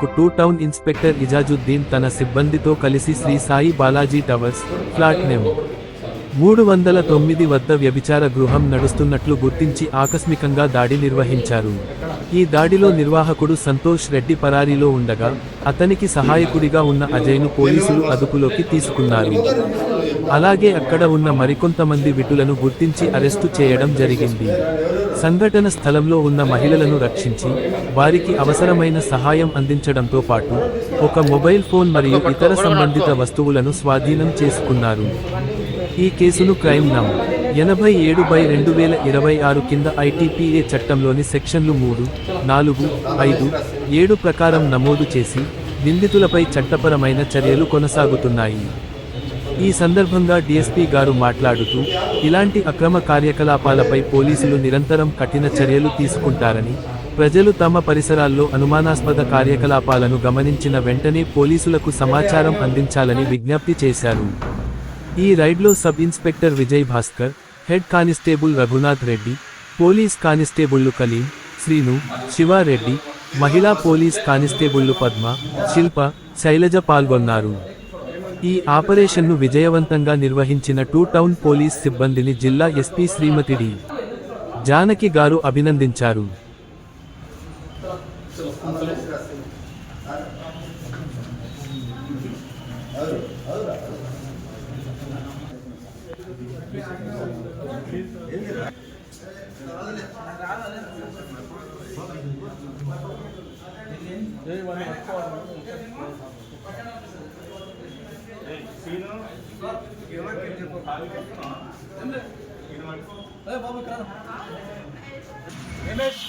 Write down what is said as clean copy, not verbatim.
మేరకు town inspector Izzuddeen తన సిబ్బందితో కలిసి శ్రీ సాయి బాలాజీ టవర్స్ ఫ్లాట్ నెం. 309 వద్ద వ్యభిచార గృహం నడుస్తున్నట్లు గుర్తించి ఆకస్మికంగా దాడి నిర్వహించారు. ఈ దాడిలో నిర్వాహకుడు సంతోష్ రెడ్డి పరారీలో ఉండగా, అతనికి సహాయకుడిగా ఉన్న అజయ్ను పోలీసులు అదుపులోకి తీసుకున్నారు. అలాగే అక్కడ ఉన్న మరికొంతమంది విటులను గుర్తించి అరెస్టు చేయడం జరిగింది. సంఘటన స్థలంలో ఉన్న మహిళలను రక్షించి, వారికి అవసరమైన సహాయం అందించడంతో పాటు ఒక మొబైల్ ఫోన్ మరియు ఇతర సంబంధిత వస్తువులను స్వాధీనం చేసుకున్నారు. ఈ కేసును క్రైమ్ నం. 87/2026 కింద ITPA చట్టంలోని సెక్షన్లు 3, 4, 5, 7 ప్రకారం నమోదు చేసి, నిందితులపై చట్టపరమైన చర్యలు కొనసాగుతున్నాయి. ఈ సందర్భంగా డీఎస్పీ గారు మాట్లాడుతూ, ఇలాంటి అక్రమ కార్యకలాపాలపై పోలీసులు నిరంతరం కఠిన చర్యలు తీసుకుంటారని, ప్రజలు తమ పరిసరాల్లో అనుమానాస్పద కార్యకలాపాలను గమనించిన వెంటనే పోలీసులకు సమాచారం అందించాలని విజ్ఞప్తి చేశారు. ఈ రైడ్లో sub inspector Vijay Bhaskar, head constable Raghunath Reddy, police కానిస్టేబుళ్లు కలీం, శ్రీను, శివారెడ్డి, మహిళా పోలీస్ కానిస్టేబుళ్లు పద్మ, శిల్ప, శైలజ పాల్గొన్నారు. ఈ ఆపరేషన్ను విజయవంతంగా నిర్వహించిన టౌన్ పోలీస్ సిబ్బందిని జిల్లా ఎస్పీ శ్రీమతి డి. జానకి గారు అభినందించారు. రమేష్